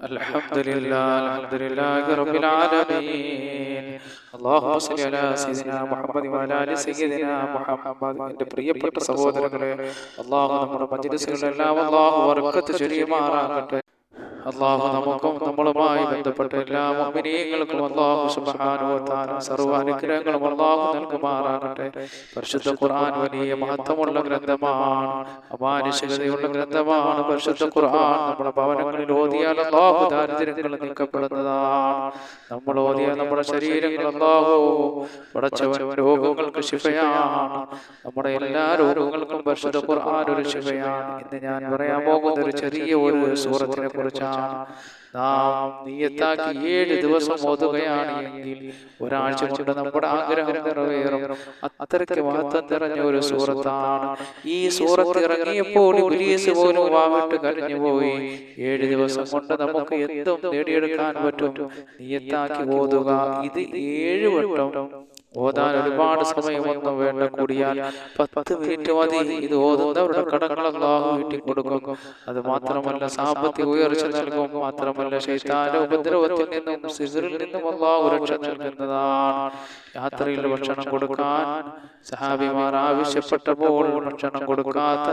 الحمد لله رب العالمين. اللهم صل على سيدنا محمد وعلى آل سيدنا محمد. എൻ്റെ പ്രിയപ്പെട്ട സഹോദരങ്ങളെ, അല്ലാഹു നമ്മുടെ മജ്‌ലിസുകളെല്ലാം അല്ലാഹു ബർക്കത്ത് ചൊരിയുമാറാകട്ടെ. അല്ലാഹു നമുക്കും നമ്മളുമായി ബന്ധപ്പെട്ട എല്ലാ മുഅ്മിനീങ്ങൾക്കും അല്ലാഹു സുബ്ഹാനഹു വ തആല സർവ്വ അനുഗ്രഹങ്ങളും അല്ലാഹു നൽകുമാറാകട്ടെ. പരിശുദ്ധ ഖുർആൻ വലിയ മഹത്വമുള്ള ഗ്രന്ഥമാണ്, അമാനുഷികതയുള്ള ഗ്രന്ഥമാണ്. പരിശുദ്ധ ഖുർആൻ നമ്മുടെ ഭവനങ്ങളിൽ ഓതിയാൽ അല്ലാഹു ദാരിദ്ര്യങ്ങൾ നീക്കപ്പെടുന്നതാണ്. നമ്മൾ ഓതിയാൽ നമ്മുടെ ശരീരങ്ങൾ അല്ലാഹു പടച്ചവൻ രോഗങ്ങൾക്ക് ശിഫയാണ്. നമ്മുടെ എല്ലാ രോഗങ്ങൾക്കും പരിശുദ്ധ ഖുർആൻ ഒരു ശിഫയാണ്. ഇന്ന് ഞാൻ പറയാൻ പോകുന്ന ഒരു ചെറിയ ഒരു സൂറത്തിനെ കുറിച്ചാണ്. നാം നിയ്യത്താക്കി 7 ദിവസം ഓതുകയാണ് എങ്കിൽ ഒരാഴ്ച കൊണ്ട് നമ്മുടെ ആഗ്രഹം നിറവേറും. അത്രയ്ക്ക് മഹത്വം നിറഞ്ഞ ഒരു സൂറത്താണ്. ഈ സൂറത്ത് ഇറങ്ങിയപ്പോൾ ഇബ്ലീസ് പോലും വാവിട്ട് കരഞ്ഞുപോയി. 7 ദിവസം കൊണ്ട് നമുക്ക് എന്തും നേടിയെടുക്കാൻ പറ്റും. നിയ്യത്താക്കി ഓതുക. ഇത് 7 വട്ടം ഓതാൻ ഒരുപാട് സമയമൊന്നും വേണ്ട. കൂടിയാൽ 10 മിനിറ്റ് മതി. ഇത് ഓതുന്നവരുടെ കടങ്ങൾ അല്ലാഹു വീട്ടി കൊടുക്കും. അത് മാത്രമല്ല സാമ്പത്തിക ഉയർച്ച നൽകും. മാത്രമല്ല ശൈത്താന്റെ ഉപദ്രവത്തിൽ നിന്നും സിഹറിൽ നിന്നും അല്ലാഹു രക്ഷ നൽകുന്നതാണ്. യാത്രയിൽ ഭക്ഷണം കൊടുക്കാൻ സഹാബിമാർ ആവശ്യപ്പെട്ടപ്പോൾ ഭക്ഷണം കൊടുക്കാത്ത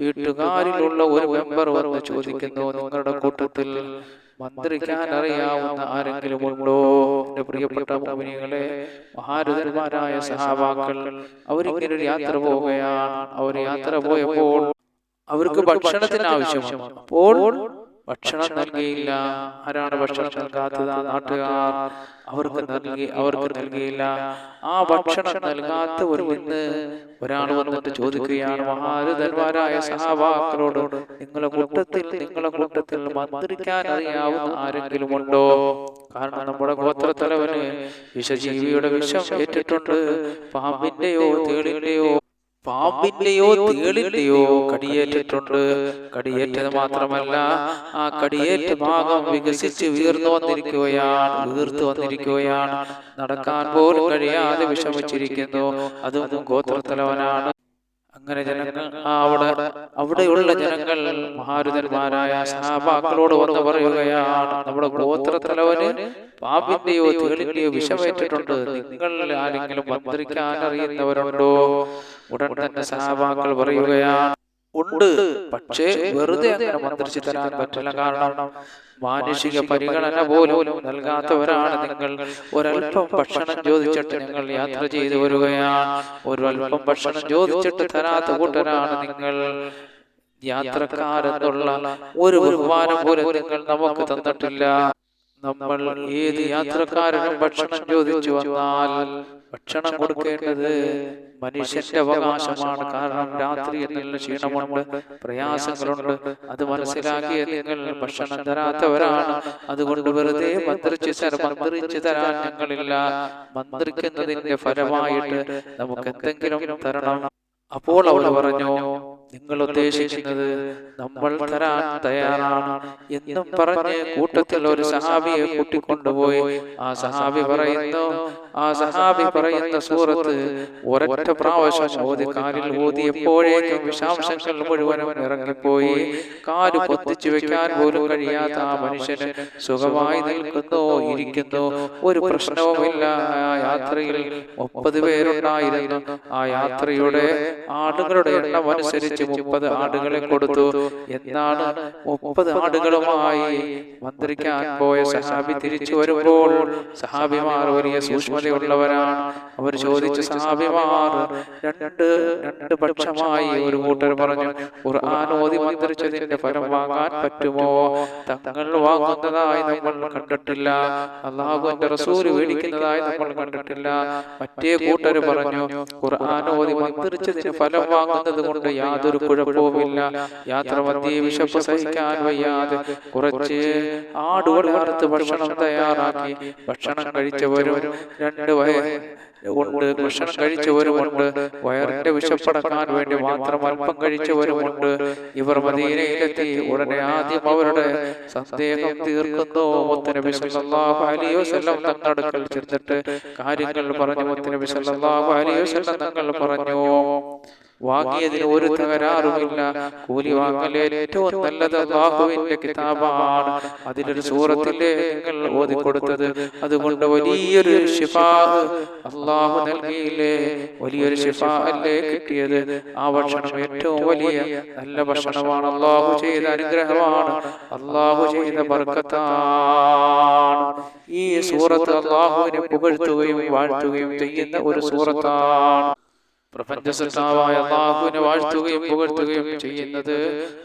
വീട്ടുകാരിലുള്ള ഒരു മെമ്പർ വന്ന് ചോദിക്കുന്നു, നിങ്ങളുടെ കൂട്ടത്തിൽ മന്ത്രിക്കാൻ അറിയാവുന്ന ആരെങ്കിലും ഉണ്ടോ? എന്റെ പ്രിയപ്പെട്ട മുഅ്മിനീങ്ങളെ, മഹാരഥന്മാരായ സഹാബാക്കൾ അവരിങ്ങനെ ഒരു യാത്ര പോവുകയാണ്. അവർ യാത്ര പോയപ്പോൾ അവർക്ക് ഭക്ഷണത്തിന് ആവശ്യമാണ്. അപ്പോൾ ഭക്ഷണം നൽകിയില്ല. ആരാണ് ഭക്ഷണം നൽകാത്തത്? നാട്ടുകാർ. അവർക്ക് നൽകിയില്ല. ആ ഭക്ഷണം നൽകാത്തവരിൽ നിന്ന് ഒരാൾ വന്നിട്ട് ചോദിക്കുകയാണ് മഹാരഥന്മാരായ സഹാബാക്കളോട്, നിങ്ങളെ കൂട്ടത്തിൽ മന്ത്രിക്കാൻ അറിയാവുന്ന ആരെങ്കിലും ഉണ്ടോ? കാരണം നമ്മുടെ ഗോത്രത്തലവന് വിഷജീവിയുടെ വിഷം ഏറ്റിട്ടുണ്ട്. പാമ്പിന്റെയോ തേളിന്റെയോ കടിയേറ്റിട്ടുണ്ട്. കടിയേറ്റത് മാത്രമല്ല, ആ കടിയേറ്റ ഭാഗം വികസിച്ച് വീർത്തു വന്നിരിക്കുകയാണ്. നടക്കാൻ പോലും കഴിയാതെ വിഷമിച്ചിരിക്കുന്നു. അതും ഗോത്രത്തലവനാണ്. അങ്ങനെ ജനങ്ങൾ അവിടെയുള്ള ജനങ്ങൾ മഹാരഥന്മാരായ സഹാബാക്കളോട് വന്ന് പറയുകയാണ്, നമ്മുടെ ഗോത്രത്തലവന് പാമ്പിന്റെയോ തേളിന്റെയോ വിഷമേറ്റിട്ടുണ്ട്. നിങ്ങൾ ആരെങ്കിലും മന്ത്രിക്കാൻ അറിയുന്നവരുണ്ടോ? ഉടൻ തന്നെ സഹാബാക്കൾ പറയുകയാണ്, ഉണ്ട്. പക്ഷേ വെറുതെ അങ്ങനെ മന്ത്രിച്ചു തരാൻ പറ്റില്ല. കാരണം മാനുഷിക പരിഗണന പോലും നൽകാത്തവരാണ് നിങ്ങൾ. ഒരൽപ്പം ഭക്ഷണം ചോദിച്ചിട്ട് ഞങ്ങൾ യാത്ര ചെയ്തു വരികയാണ്. ഒരൽപ്പം ഭക്ഷണം ചോദിച്ചിട്ട് തരാത്ത കൂട്ടരാണ് നിങ്ങൾ. യാത്രക്കാരെന്നുള്ള ഒരു ബഹുമാനം പോലും നിങ്ങൾ നമുക്ക് തന്നിട്ടില്ല. നമ്മൾ ഏത് യാത്രക്കാരനും ഭക്ഷണം ചോദിച്ചു വന്നാൽ ഭക്ഷണം കൊടുക്കേണ്ടത് മനുഷ്യന്റെ അവകാശമാണ്. കാരണം രാത്രി എന്നുള്ള ക്ഷീണമുണ്ട്, പ്രയാസങ്ങളുണ്ട്. അത് മനസ്സിലാക്കിയ നിങ്ങൾ ഭക്ഷണം തരാത്തവരാണ്. അതുകൊണ്ട് വെറുതെ മന്ത്രിച്ചു തരാൻ ഞങ്ങളില്ല. മന്ത്രിക്കുന്നതിന്റെ ഫലമായിട്ട് നമുക്ക് എന്തെങ്കിലും തരണം. അപ്പോൾ അവൾ പറഞ്ഞു, നിങ്ങൾ ഉദ്ദേശിക്കുന്നത് നമ്മൾ തരാൻ തയ്യാറാണ് എന്നും പറഞ്ഞ് കൂട്ടത്തിൽ ഒരു സഹാബിയെ കൂട്ടിക്കൊണ്ടുപോയി. ആ സഹാബി പറയുന്ന സൂറത്ത് ഒരൊറ്റ പ്രാവശ്യം കാലിൽ ഓതിയപ്പോഴേക്കും വിഷാംശങ്ങൾ മുഴുവനും ഇറങ്ങിപ്പോയി. കാല് പൊത്തിച്ചു വെക്കാൻ പോലും കഴിയാത്ത ആ മനുഷ്യന് സുഖമായി ഇരിക്കുന്നു. ഒരു പ്രശ്നവുമില്ല. ആ യാത്രയിൽ 30 പേരുണ്ടായിരുന്നു. ആ യാത്രയുടെ ആടുകളുടെ എണ്ണം അനുസരിച്ച് 30 ആടുകളെ കൊടുത്തു. എന്നാണ് 30 ആടുകളുമായി മന്ത്രിക്കാൻ പോയ സഹാബി തിരിച്ചു വരുമ്പോൾ സഹാബിമാർ വലിയ സൂക്ഷ്മതയുള്ളവരാണ്. അവർ ചോദിച്ചു, സഹാബിമാർ രണ്ട് പക്ഷമായി ഒരു കൂട്ടർ പറഞ്ഞു, ഖുർആൻ ഓതി മന്ത്രിച്ചതിന്റെ ഫലം വാങ്ങാൻ പറ്റുമോ? തങ്ങൾ വാങ്ങുന്നതായി നമ്മൾ കണ്ടിട്ടില്ല. അല്ലാഹുവിന്റെ റസൂൽ മേടിക്കുന്നതായി നമ്മൾ കണ്ടിട്ടില്ല. മറ്റേ കൂട്ടർ പറഞ്ഞു, ഖുർആൻ ഓതി മന്ത്രിച്ചതിന് ഫലം വാങ്ങുന്നത് കൊണ്ട് യാതൊരു കുഴപ്പവുമില്ല. യാത്ര മധ്യേ വിശപ്പ് സഹിക്കാൻ വയ്യാതെ കുറച്ച് ആടുകൾ അറുത്ത് ഭക്ഷണം തയ്യാറാക്കി ഭക്ഷണം കഴിച്ചവരുമുണ്ട്. വയറിന്റെ വിശപ്പടക്കാൻ വേണ്ടി മാത്രം അല്പം കഴിച്ചവരുമുണ്ട്. ഇവർ മദീനയിലെത്തി ഉടനെ ആദ്യം അവരുടെ സന്ദേഹം തീർക്കുന്നു. മുത്തുനബി സല്ലല്ലാഹു അലൈഹി വസല്ലം തങ്ങളുടെ അടുക്കൽ ചെന്നിട്ട് കാര്യങ്ങൾ പറഞ്ഞു. മുത്തുനബി സല്ലല്ലാഹു അലൈഹി വസല്ലം തങ്ങൾ പറഞ്ഞു, വാങ്ങിയതിന് ഒരു തകരാറുമില്ല. കൂലി വാങ്ങൽ ഏറ്റവും നല്ലത് അല്ലാഹുവിന്റെ കിതാബാണ്. അതിലൊരു സൂറത്തിലെ നിങ്ങൾ ഓതിക്കൊടുത്തത്, അതുകൊണ്ട് വലിയൊരു ശിഫാ അല്ലാഹു നൽകിയില്ലേ, വലിയൊരു ശിഫാ അല്ലേ കിട്ടിയത്. ആ ഭക്ഷണം ഏറ്റവും വലിയ നല്ല ഭക്ഷണമാണ്. അല്ലാഹു ചെയ്ത അനുഗ്രഹമാണ്, അല്ലാഹു ചെയ്ത ബർക്കത്താണ്. ഈ സൂറത്ത് അല്ലാഹുവിനെ പുകഴ്ത്തുകയും വാഴ്ത്തുകയും ചെയ്യുന്ന ഒരു സൂറത്താണ്. പ്രപഞ്ചസൃഷ്ടാവായ അല്ലാഹുവിനെ വാഴ്ത്തുകയും പുകഴ്ത്തുകയും ചെയ്യുന്നത്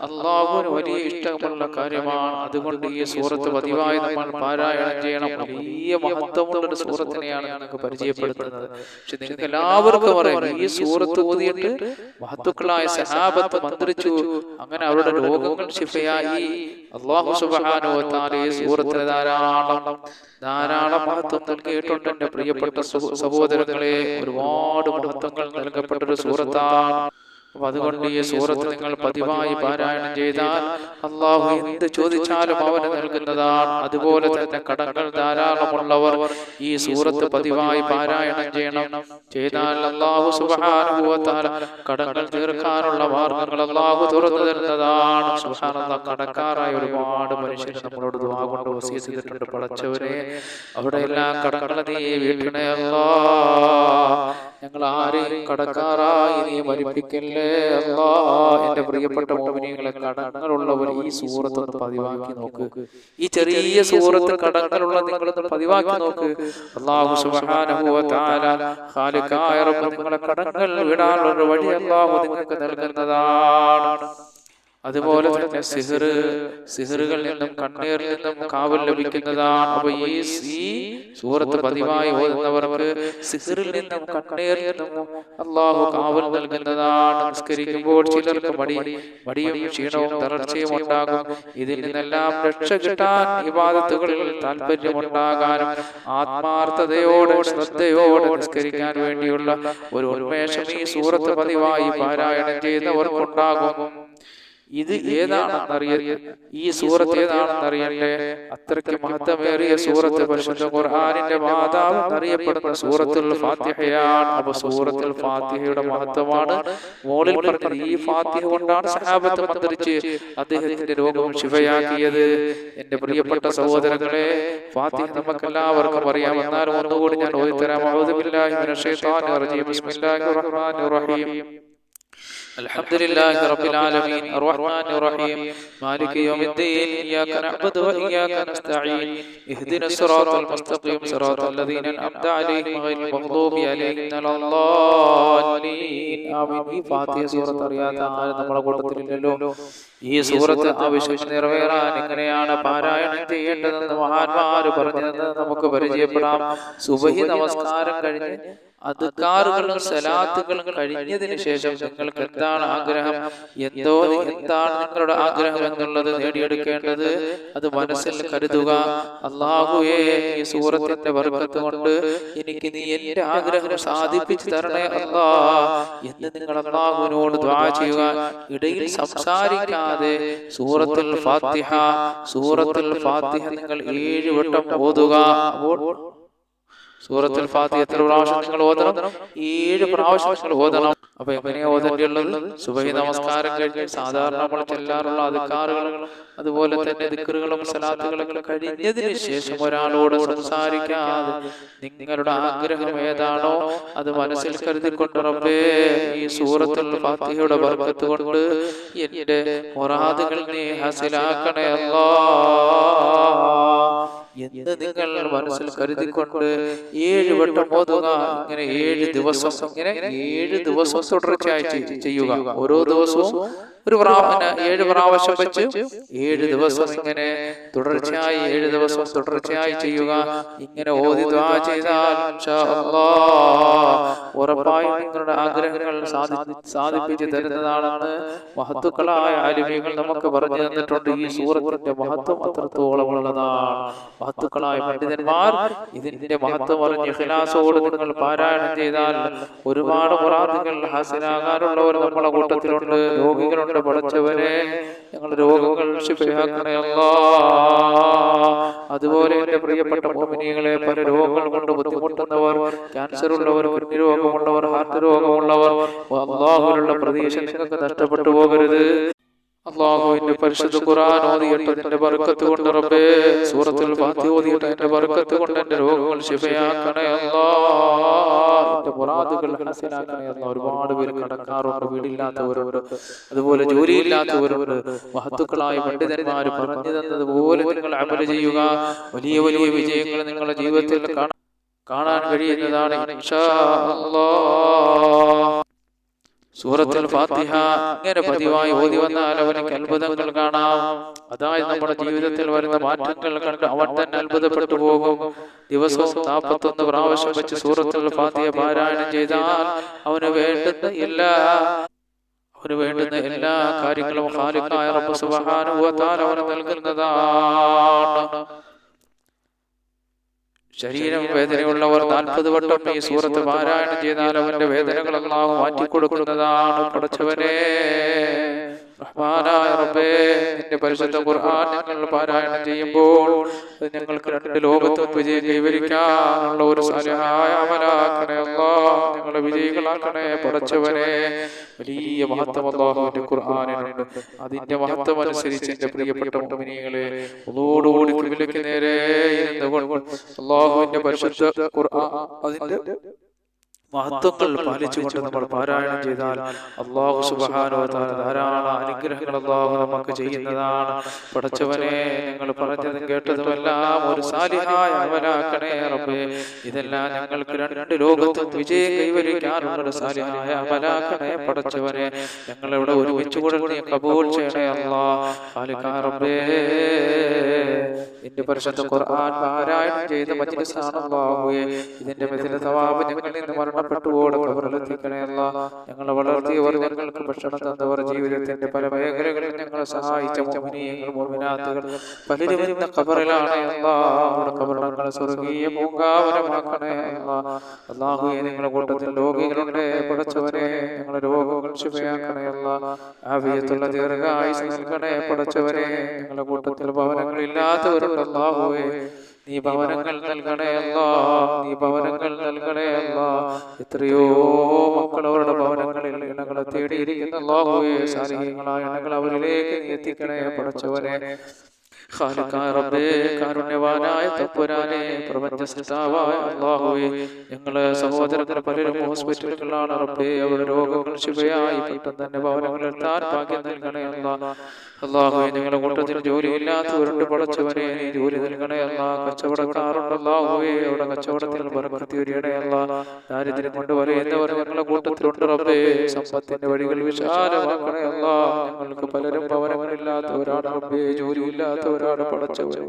അല്ലാഹുവിന് വലിയ ഇഷ്ടമുള്ള കാര്യമാണ്. അതുകൊണ്ട് ഈ സൂറത്ത് പതിവായി നമ്മൾ പാരായണം ചെയ്യണം. വലിയ മഹത്വമുള്ള സൂറത്തിനെയാണ് നിങ്ങൾക്ക് പരിചയപ്പെടുത്തുന്നത്. പക്ഷെ നിങ്ങൾക്ക് എല്ലാവർക്കും അറിയാം, ഈ സൂറത്ത് ഓതിയിട്ട് മഹത്തുക്കളായ സഹാബത്ത് മന്ത്രിച്ചു, അങ്ങനെ അവരുടെ രോഗങ്ങൾ ശിഫയായി. അല്ലാഹു സുബ്ഹാനഹു വ തആല ഈ സൂറത്തിന് ധാരാളം മഹത്വം നൽകിയിട്ടുണ്ട്. എന്റെ പ്രിയപ്പെട്ട സഹോദരങ്ങളെ, ഒരുപാട് മഹത്വങ്ങൾ നൽകപ്പെട്ടൊരു സൂറത്താണ്. അപ്പൊ അതുകൊണ്ട് ഈ സൂറത്ത് നിങ്ങൾ പതിവായി പാരായണം ചെയ്താൽ അല്ലാഹു എന്ത് ചോദിച്ചാലും അവന് നൽകുന്നതാണ്. അതുപോലെ തന്നെ കടങ്ങൾ ധാരാളമുള്ളവർ ഈ സൂറത്ത് പതിവായി പാരായണം ചെയ്താൽ അല്ലാഹു സുബ്ഹാനഹു വ തആല കടങ്ങൾ തീർക്കാനുള്ള മാർഗങ്ങൾ അല്ലാഹു തുറന്നു തരുന്നതാണ്. സുബ്ഹാനല്ലാഹ്, കടക്കാരായ ഒരുപാട് മനുഷ്യർ നമ്മളോട് ദുആ കൊണ്ട് വസിയത്ത് ചെയ്തിട്ടുണ്ട്. പടച്ചവനെ, അവിടെ എല്ലാം കടങ്ങൾ നീ വീട്ടണേ അല്ലാഹ്, ഞങ്ങൾ ആരെയും കടക്കാരായി നീ മരിപ്പിക്കല്ലേ അല്ലാഹ്. എന്റെ പ്രിയപ്പെട്ട മുഅ്മിനീങ്ങളെ, കടങ്ങളുള്ളവർ ഈ സൂറത്ത് ഒന്ന് പതിവാക്കി നോക്ക്. ഈ ചെറിയ സൂറത്ത് കടങ്ങളുള്ള നിങ്ങളൊന്ന് പതിവാക്കി നോക്ക്. അല്ലാഹു സുബ്ഹാനഹു വ തആല ഖാലിഖായ റബ്ബ് നിങ്ങളെ കടങ്ങൾ വിടാനുള്ള വഴി അല്ലാഹു നിങ്ങൾക്ക് നൽകുന്നതാണ്. അതുപോലെ തന്നെ സിഹറുകളിൽ നിന്നും കണ്ണീരിൽ നിന്നും കാവൽ ലഭിക്കുന്നതാണ്. അപ്പൊ ഈ സൂറത്ത് പതിവായി ഓതുന്നവർക്ക് സിഹറിൽ നിന്നും കണ്ണീരിൽ നിന്നും അല്ലാഹു കാവൽ നൽകുന്നതാണ്. നമസ്കരിക്കുമ്പോൾ ചിലർക്ക് മടിയും ക്ഷീണവും തളർച്ചയും ഉണ്ടാകും. ഇതിൽ നിന്നെല്ലാം രക്ഷ കിട്ടാൻ ഇബാദത്തുകളിൽ താല്പര്യമുണ്ടാകാനും ആത്മാർത്ഥതയോടെ ശ്രദ്ധയോടെ നിസ്കരിക്കാൻ വേണ്ടിയുള്ള ഒരു ഉന്മേഷം ഈ സൂറത്ത് പതിവായി പാരായണം ചെയ്യുന്നവർക്കുണ്ടാകും. ഇത് ഏതാണെന്നറിയ ഈ സൂറത്ത് ഏതാണെന്നറിയണ്ടേ? അത്രയ്ക്ക് മഹത്വമേറിയ സൂറത്ത് പരിശുദ്ധ ഖുർആനിന്റെ മാതാവ് എന്നറിയപ്പെടുന്ന സൂറത്തുൽ ഫാത്തിഹയാണ്. അപ്പൊ സൂറത്തുൽ ഫാത്തിഹയുടെ മഹത്വമാണ് മോളിൽ പറഞ്ഞത്. ഈ ഫാത്തിഹ കൊണ്ടാണ് സഹാബത്ത് മന്ത്രിച്ച് അദ്ദേഹത്തിന്റെ രോഗം ശിഫയാക്കിയത്. എന്റെ പ്രിയപ്പെട്ട സഹോദരങ്ങളെ, ഫാത്തിഹ നമുക്കെല്ലാവർക്കും അറിയാം. എന്നാലും ഒന്നുകൂടി ഞാൻ ഓതിത്തരാം. അഊദു ബില്ലാഹി മിനശ് ശൈത്വാനിർ റജീം. ബിസ്മില്ലാഹിർ റഹ്മാനിർ റഹീം. الحمد لله رب العالمين الرحمن الرحيم مالك يوم الدين إياك نعبد وإياك نستعين اهدنا الصراط المستقيم صراط الذين أنعمت عليهم غير المغضوب عليهم ولا الضالين آمين. ഈ ഫാത്തിഹ സൂറത്ത് അറിയാത്ത ആരും നമ്മുടെ കൂട്ടത്തിലില്ലല്ലോ. ഈ സൂറത്ത് ആവശ്യം നിറവേറാൻ എങ്ങനെയാണ് പാരായണം ചെയ്യേണ്ടതെന്ന് മഹാന്മാര് പറഞ്ഞതെന്ന് നമുക്ക് പരിചയപ്പെടാം. സുബഹി നമസ്കാരം കഴിഞ്ഞ് അദ്കാറുകളും സലാത്തുകളും കഴിഞ്ഞതിന് ശേഷം നിങ്ങൾക്ക് എന്താണ് ആഗ്രഹം, എന്താണ് നിങ്ങളുടെ ആഗ്രഹം എന്നുള്ളത് നേടിയെടുക്കേണ്ടത് അത് മനസ്സിൽ കരുതുക. അല്ലാഹുവേ, ഈ സൂറത്തിന്റെ ബർക്കത്ത് കൊണ്ട് എനിക്ക് നീ എന്റെ ആഗ്രഹം സാധിപ്പിച്ചു തരണേ അല്ലാഹ് എന്ന് നിങ്ങൾ അല്ലാഹുവിനോട് ദുആ ചെയ്യുക. ഇടയിൽ സംസാരിക്കാതെ സൂറത്തുൽ ഫാത്തിഹ നിങ്ങൾ 7 വട്ടം ഓതുക. സൂറത്തുൽ ഫാത്തിഹ എത്ര പ്രാവശ്യം നിങ്ങൾ ഓതണം? 7 പ്രാവശ്യം നിങ്ങൾ ഓതണം. അപ്പൊ എങ്ങനെയാ ഓതേണ്ടത്? സുബഹി നമസ്കാരം കഴിഞ്ഞ് സാധാരണ നമ്മൾ ചെല്ലാറുള്ള അദ്കാറുകളും അതുപോലെ തന്നെ ദിക്റുകളും സലാത്തുകളും കഴിഞ്ഞതിന് ശേഷം ഒരാളോട് സംസാരിക്കാതെ നിങ്ങളുടെ ആഗ്രഹം ഏതാണോ അത് മനസ്സിൽ കരുതിക്കൊണ്ട്, റബ്ബേ, ഈ സൂറത്തുൽ ഫാത്തിഹയുടെ ബർക്കത്ത് കൊണ്ട് എന്റെ മുറാദുകൾ നീ ഹാസിലാക്കണേ അല്ലാഹ് എന്ന് നിങ്ങൾ മനസ്സിൽ കരുതിക്കൊണ്ട് 7 വട്ടം ഓതുക. ഇങ്ങനെ 7 ദിവസം തുടർച്ചയായി ചെയ്യുക. ഓരോ ദിവസവും 7 പ്രാവശ്യം വെച്ച് 7 ദിവസം ഇങ്ങനെ തുടർച്ചയായി 7 ദിവസം തുടർച്ചയായി ചെയ്യുക. ഇങ്ങനെ ഓതി ദുആ ചെയ്താൽ ഇൻഷാ അല്ലാഹ് ഉറപ്പായും നിങ്ങളുടെ ആഗ്രഹങ്ങൾ സാധിപ്പിച്ചു തരുന്നതാണെന്ന് മഹത്തുക്കളായ ആലിമീങ്ങൾ നമുക്ക് പറഞ്ഞു തന്നിട്ടുണ്ട്. ഈ സൂറത്തിന്റെ മഹത്വം അത്രത്തോളം ഉള്ളതാണ്. മഹത്തുക്കളായ പണ്ഡിതന്മാർ ഇതിന്റെ മഹത്വം പറഞ്ഞ് ഇഖ്ലാസോട് നിങ്ങൾ പാരായണം ചെയ്താൽ ഒരുപാട് മുറാദുകൾ ഹാസിലാകാനുള്ളവർ നമ്മുടെ കൂട്ടത്തിലുണ്ട്. രോഗികളുണ്ട്. പടച്ചവനെ, ഞങ്ങളുടെ രോഗങ്ങൾ ശിഫയാക്കണേ അല്ലാഹ്. അതുപോലെ എന്റെ പ്രിയപ്പെട്ട മോമിനികളെ, പല രോഗങ്ങൾ കൊണ്ട് ബുദ്ധിമുട്ടുന്നവർ, ക്യാൻസർ ഉള്ളവർ, കിഡ്നി രോഗമുള്ളവർ, ഹാർട്ട് രോഗമുള്ളവർ, അല്ലാഹുവിലുള്ള പ്രതീക്ഷ നിങ്ങൾക്ക് നഷ്ടപ്പെട്ടു പോകരുത്. അല്ലാഹുവിന്റെ പരിശുദ്ധ ഖുർആൻ ഓതിയിട്ടതിന്റെ ബർക്കത്ത് കൊണ്ട് റബ്ബേ, സൂറത്തുൽ ഫാത്തിഹ ഓതിയിട്ടതിന്റെ ബർക്കത്ത് കൊണ്ട് എന്റെ രോഗങ്ങൾ ശിഫയാക്കണേ അല്ലാഹ്, എന്റെ മുറാദുകൾ ഹസനാക്കണേ അല്ലാഹ്. ഒരുപാട് പേര് കടക്കാറുണ്ട്, വീടില്ലാത്തവരുണ്ട്, അതുപോലെ ജോലിയില്ലാത്തവരുണ്ട്. മഹത്തുക്കളായ പണ്ഡിതന്മാര് പറഞ്ഞു തന്നതുപോലെ നിങ്ങൾ അമൽ ചെയ്യുക. വലിയ വലിയ വിജയങ്ങൾ നിങ്ങളുടെ ജീവിതത്തിൽ കാണാൻ കഴിയുന്നതാണ് ഇൻഷാ അല്ലാഹ്. സൂറത്തുൽ ഫാത്തിഹ ഇങ്ങനെ പതിവായി ഓതി വന്നാൽ അവനക്ക് അത്ഭുതങ്ങൾ കാണാം. അതായത് നമ്മുടെ ജീവിതത്തിൽ വരുന്ന മാറ്റങ്ങൾ കണ്ട് അവൻ തന്നെ അത്ഭുതപ്പെട്ടു പോകും. ദിവസവും 41 പ്രാവശ്യം വെച്ച് സൂറത്തുൽ ഫാത്തിഹ പാരായണം ചെയ്താൽ അവന് വേണ്ടുന്ന എല്ലാ കാര്യങ്ങളും ഖാലിഖായ റബ്ബ് സുബ്ഹാനഹു വ തആല അവന് നൽകുന്നതാണ്. ശരീരം വേദനയുള്ളവർ 40 വട്ടം ഈ സൂറത്ത് പാരായണം ചെയ്താൽ അവന്റെ വേദനകൾ അല്ലാഹു മാറ്റിക്കൊടുക്കുന്നതാണ്. പടച്ചവനെ റഹ്മാനായ റബ്ബേ, നിന്റെ പരിശുദ്ധ ഖുർആൻ ഞങ്ങൾ പാരായണം ചെയ്യുമ്പോൾ ഞങ്ങൾക്ക് 2 ലോകത്തും വിജയം കൈവരിക്കാനുള്ള ഒരു സാലിഹായ അമലാക്കണേ അല്ലാഹ്. ഞങ്ങളെ വിജയികളാക്കണേ പടച്ചവനെ. വലിയ മഹത്വം അല്ലാഹുവിന്റെ ഖുർആനിനുണ്ട്. അതിന്റെ മഹത്വം അനുസരിച്ച് എന്റെ പ്രിയപ്പെട്ട മുഅ്മിനീങ്ങളെ, ഒന്നോടുകൂടി ഖിബിലയ്ക്ക് നേരെ ഇരുന്നുകൊണ്ട് അല്ലാഹുവിന്റെ പരിശുദ്ധ ഖുർആൻ അതിന്റെ മഹത്വങ്ങൾ പാലിച്ചുകൊണ്ട് നമ്മൾ പാരായണം ചെയ്താൽ അല്ലാഹു സുബ്ഹാനഹു വ തആല ധാരാളം അനുഗ്രഹങ്ങൾ അല്ലാഹു നമുക്ക് ചെയ്യുന്നതാണ്. പടച്ചവനെ, ഞങ്ങൾ പറഞ്ഞതും കേട്ടതുമെല്ലാം ഒരു സാലിഹായ അമലാക്കണേ റബ്ബേ. ഇതെല്ലാം ഞങ്ങൾക്ക് 2 ലോകത്തും വിജയം കൈവരിക്കാനുള്ള സാലിഹായ അമലാക്കണേ പടച്ചവനെ. ഞങ്ങളിവിടെ ഒരുമിച്ച് കൂടെ നീ കബൂൽ ചെയ്യണേ അല്ലാഹ്. ഖാലിഖായ റബ്ബേ, നിന്റെ പരിശുദ്ധ ഖുർആൻ പാരായണം ചെയ്ത മജ്ലിസാണ് അല്ലാഹുവേ. ഇതിന്റെ മിഥില തവാബ് ഞങ്ങളിൽ നിന്ന് മരണപ്പെട്ടുപോടെ ഖബറിലെത്തിക്കണേ അല്ലാഹ്. ഞങ്ങളെ വളർത്തിയവർ, ഞങ്ങൾക്ക് ഭക്ഷണം തന്നവർ, ജീവിതത്തിന്റെ പല മേഖലകളിൽ ഞങ്ങളെ സഹായിച്ച മുഅ്മിനീങ്ങൾ മുഅ്മിനാത്തുകൾ പലരും ഇന്ന് ഖബറിലാണ് അല്ലാഹ്. അവരുടെ ഖബറിടങ്ങൾ സ്വർഗ്ഗീയ പൂങ്കാവനമാക്കണേ അല്ലാഹ്. അല്ലാഹുവേ, നിങ്ങളുടെ കൂട്ടത്തിൽ രോഗികളുണ്ട് പടച്ചവനെ, ഞങ്ങളുടെ രോഗങ്ങൾ ശിഫയാക്കണേ അല്ലാഹ്. ആഫിയത്തുള്ള ദീർഘായുസ്സ് നൽകണേ പടച്ചവനെ. ഞങ്ങളുടെ കൂട്ടത്തിൽ ഭവനങ്ങളില്ലാത്തവരുണ്ട് അല്ലാഹുവേ, നീ ഭവനങ്ങൾ നൽകണേ അല്ലാഹ്, നീ ഭവനങ്ങൾ നൽകണേ അല്ലാഹ്. എത്രയോ മക്കൾ അവരുടെ ഭവനങ്ങളിൽ ഇണകളെ തേടിയിരിക്കുന്ന അല്ലാഹുവേ, സാലിഹീങ്ങളായ ഇണകൾ അവരിലേക്ക് നീ എത്തിക്കണേ പടച്ചവനെ. ഖാലിഖായ റബ്ബേ, കാരുണ്യവാനായ തമ്പുരാനെ, പ്രപഞ്ച സൃഷ്ടാവായ അല്ലാഹുവേ, ഞങ്ങളെ സഹോദരങ്ങൾ പലരും ഹോസ്പിറ്റലുകളിലാണ് റബ്ബേ. അവരുടെ രോഗങ്ങൾ ശിഫയായി പെട്ടെന്ന് തന്നെ ഭവനങ്ങളിലെത്താൻ ഭാഗ്യം നൽകണേ അല്ലാഹ്. അല്ലാഹുവേ, ഞങ്ങളുടെ കൂട്ടത്തിൽ ജോലിയില്ലാത്തവരുണ്ട് പടച്ചവനെ, നീ ജോലി നൽകണേ അല്ലാഹ്. കച്ചവടക്കാരുണ്ട് അല്ലാഹുവേ, അവിടെ കച്ചവടത്തിൽ ബർക്കത്ത് ചൊരിയണേ അല്ലാഹ്. ദാരിദ്ര്യം കൊണ്ട് വലയുന്നവർ ഞങ്ങളുടെ കൂട്ടത്തിലുണ്ട് റബ്ബേ. സമ്പത്തിന്റെ വഴികൾ വിശാലമാക്കണേ അല്ലാഹ്. ഞങ്ങൾക്ക് പലരും ഭവനങ്ങളില്ലാത്തവരാണ് റബ്ബേ, ജോലിയില്ലാത്തവരാണ് പടച്ചവനെ.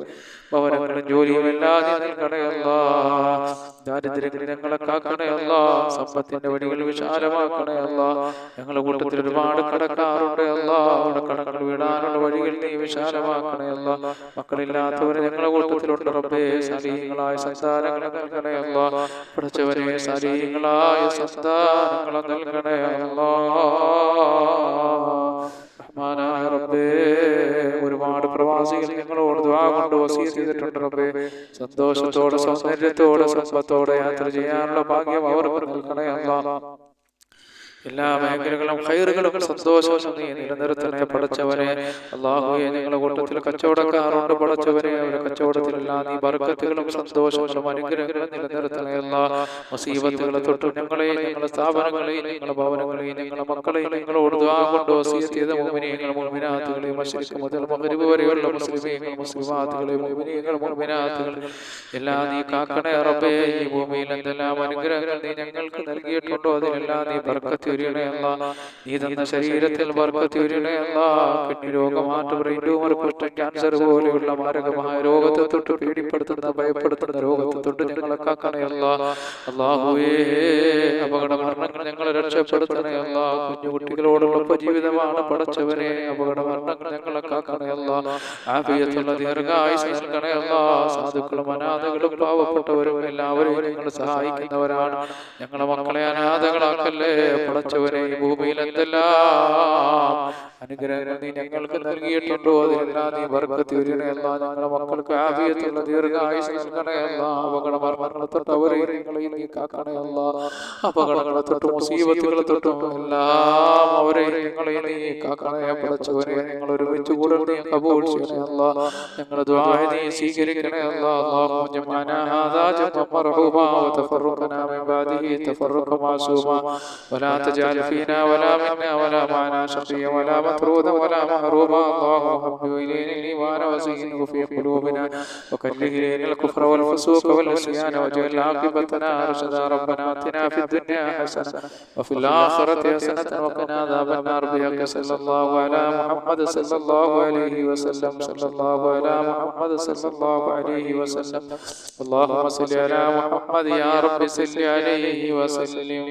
ഭവനങ്ങളും ജോലിയും ഇല്ലാതെ നൽകണേ അല്ലാഹ്. ദാരിദ്ര്യത്തിൽ ഞങ്ങളെ കാക്കണേ അല്ലാഹ്. സമ്പത്തിന്റെ വഴികൾ വിശാലമാക്കണേ അല്ലാഹ്. ഞങ്ങളുടെ കൂട്ടത്തിൽ ഒരുപാട് കടക്കാറുണ്ട് അല്ലാഹ്. അവിടെ കടങ്ങൾ വീടാനുള്ള വഴികൾ നീ വിശാലമാക്കണേ അല്ലാഹ്. മക്കളില്ലാത്തവരെ ഞങ്ങളുടെ കൂട്ടത്തിലുണ്ട് റബ്ബേ. സാലിഹീങ്ങളായ സന്താനങ്ങളെ നൽകണേ അല്ലാഹ്. പടച്ചവനെ, സാലിഹീങ്ങളായ സന്താനങ്ങളെ നൽകണേ അല്ലാഹ്. റഹ്മാനായ റബ്ബേ, ഒരുപാട് പ്രവാസികൾ ഞങ്ങളോട് ദുആ കൊണ്ട് വസിയത്ത് ചെയ്തിട്ടുണ്ട് റബ്ബേ. സന്തോഷത്തോടെ, സൗന്ദര്യത്തോടെ, സമ്പത്തോടെ യാത്ര ചെയ്യാനുള്ള ഭാഗ്യം അവർക്ക് നൽകണേ അല്ലാഹ്. എല്ലാ മേഖലകളും ഖൈറുകളും സന്തോഷവും നീ നിലനിർത്തണേ പടച്ചവനെ. അല്ലാഹുവേ, ഞങ്ങളുടെ കൂട്ടത്തിൽ കച്ചവടക്കാരുണ്ട് പടച്ചവനെ. അവരുടെ കച്ചവടത്തിലെല്ലാം നീ ബർക്കത്തുകളും സന്തോഷങ്ങളും അനുഗ്രഹങ്ങളും നിലനിർത്തണേ അല്ലാഹ്. മുസീബത്തുകളെ തൊട്ട് ഞങ്ങളെയും ഞങ്ങളുടെ സ്ഥാപനങ്ങളെയും ഞങ്ങളുടെ ഭവനങ്ങളെയും ഞങ്ങളുടെ മക്കളെയും ഞങ്ങളോട് ദുആ കൊണ്ട് വസിയത്ത് ചെയ്ത മുഅ്മിനീങ്ങൾ മുഅ്മിനാത്തുകളെ, മശ്രിഖ് മുതൽ മഗ്രിബ് വരെയുള്ള മുസ്ലിമീങ്ങൾ മുസ്ലിമാത്തുകളെ, മുഅ്മിനീങ്ങൾ മുഅ്മിനാത്തുകൾ എല്ലാം നീ കാക്കണേ റബ്ബേ. ഈ ഭൂമിയിൽ എന്തെല്ലാം അനുഗ്രഹങ്ങൾ നീ ഞങ്ങൾക്ക് നൽകിയിട്ടുണ്ടോ അതിലെല്ലാം നീ ബർക്കത്ത് ചൊരിയണേ അല്ലാഹ്. നീ തന്ന ശരീരത്തിൽ ബർക്കത്ത് ചൊരിയണേ അല്ലാഹ്. കിഡ്നി രോഗമാറ്റം, ബ്രെയിൻ ട്യൂമർ, കുഷ്ഠം, ക്യാൻസർ പോലെയുള്ള മാരകമായ രോഗത്തെ തൊട്ട്, പീഡിപ്പെടുത്തുന്ന ഭയപ്പെടുത്തുന്ന രോഗത്തെ തൊട്ട് ഞങ്ങളെ കാക്കണേ അല്ലാഹ്. അല്ലാഹുവേ, അപകട മരണങ്ങൾ ഞങ്ങളെ രക്ഷപ്പെടുത്തണേ അല്ലാഹ്. കുഞ്ഞുകുട്ടികളോടുള്ള ജീവിതമാണ് പടച്ചവനെ. അപകട മരണങ്ങൾ ഞങ്ങളെ കാക്കണേ അല്ലാഹ്. ആഫിയത്തുള്ള ദീർഘായുസ്സ് നൽകണേ അല്ലാഹ്. സാധുക്കളും അനാഥകളും പാവപ്പെട്ടവരും എല്ലാവരെയും ഞങ്ങൾ സഹായിക്കുന്നവരാണ്. ഞങ്ങളെ മക്കളെ അനാഥകളാക്കല്ലേ പടച്ചവനെ ഈ ഭൂമിയിൽ എന്തെല്ലാം അനുഗ്രഹങ്ങൾ നീ ഞങ്ങൾക്ക് നൽകിയിട്ടുണ്ടോ അതിലെല്ലാം നീ ബർക്കത്ത് വരണേ അല്ലാ. ഞങ്ങളുടെ മക്കൾക്ക് ആഫിയത്തുള്ള ദീർഘായുസ്സ് നൽകണേ അല്ലാ. അപകടമരണങ്ങളെ തൊട്ട് അവരെ നീ കാക്കണേ അല്ലാ. അപകടങ്ങളെ തൊട്ടും മുസീബത്തുകളെ തൊട്ടും എല്ലാം അവരെ ഞങ്ങളെ നീ കാക്കണേ പടച്ചവനെ. ഞങ്ങൾ ഒരുമിച്ച് കൂടൽ നീ കബൂൽ ചെയ്യണേ അല്ലാ. ഞങ്ങളുടെ ദുആ നീ സ്വീകരിക്കണേ അല്ലാ. അല്ലാഹുമ്മ ജമഅനാ ഹാദാ ജമഅൻ മർഹൂമാ വതഫറഖനാ മിൻ ബാദിഹി തഫറഖ മാസൂമാ വലാ തജഅൽ ഫീനാ വലാ മിന്നാ വലാ മഅനാ ശഖിയ്യ വലാ മത്റൂദ വലാ മഹറൂമാ. അല്ലാഹുമ്മ ഹബ്ബിബ് ഇലൈനാ الإيمان وزينه في قلوبنا وكره إلينا الكفر والفسوق والعصيان واجعل عاقبتنا رشدا. ربنا آتنا في الدنيا حسنة وفي الآخرة حسنة وقنا عذاب النار بحق صلى الله على محمد صلى الله عليه وسلم. صلى الله على محمد صلى الله عليه وسلم. اللهم صل على محمد يا رب صل عليه وسلم.